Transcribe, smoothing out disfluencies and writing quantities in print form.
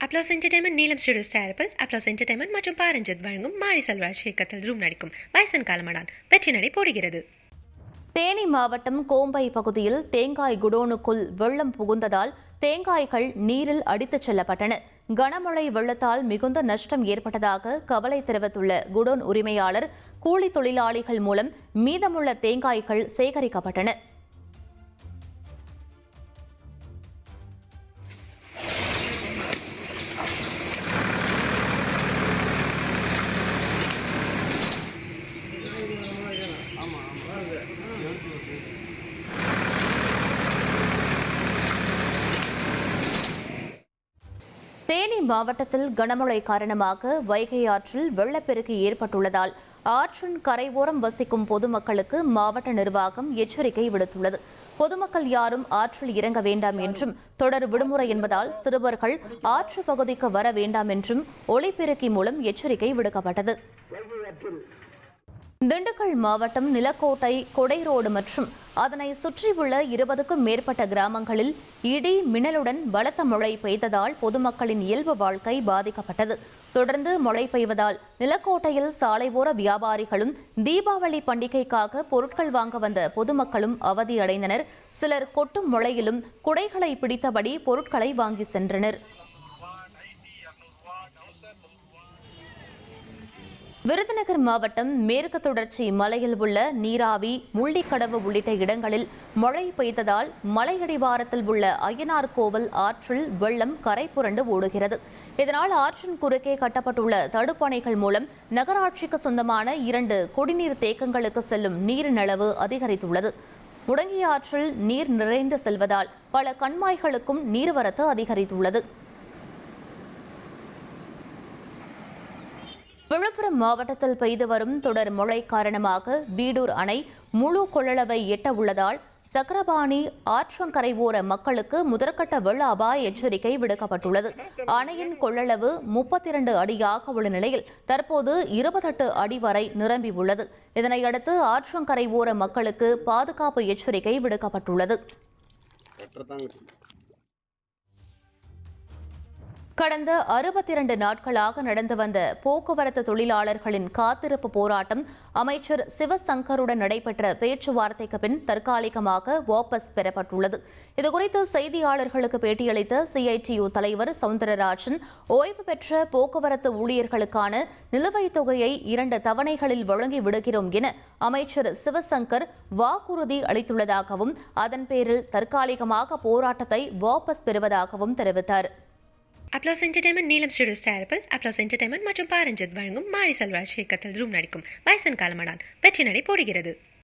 Applause entertainment நீலம் studios தயாரிப்பில் applause entertainment மற்றும் பாரஞ்சித் வழங்கும் மாரி செல்வராஜ் இயக்கத்தில் ரூம் நடிக்கும் வயசன் காலமடான் வெற்றி நடை போடுகிறது. தேனி மாவட்டம் கோம்பை பகுதியில் தேங்காய் குடோனுக்குள் வெள்ளம் புகுந்ததால் தேங்காய்கள் நீரில் அடித்துச் செல்லப்பட்டன. கனமழை வெள்ளத்தால் மிகுந்த நஷ்டம் ஏற்பட்டதாக கவலை தெரிவித்துள்ள குடோன் உரிமையாளர், கூலி தொழிலாளிகள் மூலம் மீதமுள்ள தேங்காய்கள் சேகரிக்கப்பட்டன. தேனி மாவட்டத்தில் கனமழை காரணமாக வைகை ஆற்றில் வெள்ளப்பெருக்கு ஏற்பட்டுள்ளதால் ஆற்றின் கரையோரம் வசிக்கும் பொதுமக்களுக்கு மாவட்ட நிர்வாகம் எச்சரிக்கை விடுத்துள்ளது. பொதுமக்கள் யாரும் ஆற்றில் இறங்க வேண்டாம் என்றும், தொடர் விடுமுறை என்பதால் சிறுவர்கள் ஆற்று பகுதிக்கு வர வேண்டாம் என்றும் ஒலிபெருக்கி மூலம் எச்சரிக்கை விடுக்கப்பட்டது. திண்டுக்கல் மாவட்டம் நிலக்கோட்டை, கொடைரோடு மற்றும் அதனை சுற்றியுள்ள 20க்கும் மேற்பட்ட கிராமங்களில் இடி மின்னலுடன் பலத்த மழை பெய்ததால் பொதுமக்களின் இயல்பு வாழ்க்கை பாதிக்கப்பட்டது. தொடர்ந்து மழை பெய்வதால் நிலக்கோட்டையில் சாலையோர வியாபாரிகளும் தீபாவளி பண்டிகைக்காக பொருட்கள் வாங்க வந்த பொதுமக்களும் அவதியடைந்தனர். சிலர் கொட்டும் மழையிலும் குடைகளை பிடித்தபடி பொருட்களை வாங்கி சென்றனர். விருதுநகர் மாவட்டம் மேற்கு தொடர்ச்சி மலையில் உள்ள நீராவி, முள்ளிக்கடவு உள்ளிட்ட இடங்களில் மழை பெய்ததால் மலையடிவாரத்தில் உள்ள அய்யனார் கோவில் ஆற்றில் வெள்ளம் கரை புரண்டு ஓடுகிறது. இதனால் ஆற்றின் குறுக்கே கட்டப்பட்டுள்ள தடுப்பணைகள் மூலம் நகராட்சிக்கு சொந்தமான 2 குடிநீர் தேக்கங்களுக்கு செல்லும் நீரின் அளவு அதிகரித்துள்ளது. முடங்கிய ஆற்றில் நீர் நிறைந்து செல்வதால் பல கண்மாய்களுக்கும் நீர்வரத்து அதிகரித்துள்ளது. விழுப்புரம் மாவட்டத்தில் பெய்து வரும் தொடர் மழை காரணமாக வீடூர் அணை முழு கொள்ளளவை எட்ட உள்ளதால் சக்கரபாணி ஆற்றங்கரையோர மக்களுக்கு முதற்கட்ட வெள்ள அபாய எச்சரிக்கை விடுக்கப்பட்டுள்ளது. அணையின் கொள்ளளவு 32 அடியாக உள்ள நிலையில் தற்போது 28 அடி வரை நிரம்பியுள்ளது. இதனையடுத்து ஆற்றங்கரையோர மக்களுக்கு பாதுகாப்பு எச்சரிக்கை விடுக்கப்பட்டுள்ளது. கடந்த 62 நாட்களாக நடந்து வந்த போக்குவரத்து தொழிலாளர்களின் காத்திருப்பு போராட்டம் அமைச்சர் சிவசங்கருடன் நடைபெற்ற பேச்சுவார்த்தைக்கு பின் தற்காலிகமாக வாபஸ் பெறப்பட்டுள்ளது. இதுகுறித்து செய்தியாளர்களுக்கு பேட்டியளித்த CITU தலைவர் சவுந்தரராஜன், ஓய்வு பெற்ற போக்குவரத்து ஊழியர்களுக்கான நிலுவைத் தொகையை 2 தவணைகளில் வழங்கி விடுகிறோம் என அமைச்சர் சிவசங்கர் வாக்குறுதி அளித்துள்ளதாகவும், அதன் பேரில் தற்காலிகமாக போராட்டத்தை வாபஸ் பெறுவதாகவும் தெரிவித்தார். அப்ளாஸ் என்டர்டைன்மெண்ட் நீலம் ஸ்டுடியோஸ் தயாரிப்பில் அப்ளாஸ் என்டர்டைன்மெண்ட் மற்றும் பாரஞ்சித் வழங்கும் மாரி செல்வராஜ் இயக்கத்தில் ரூம் நடிக்கும் வயசன் காலமடான் வெற்றி நடை போடுகிறது.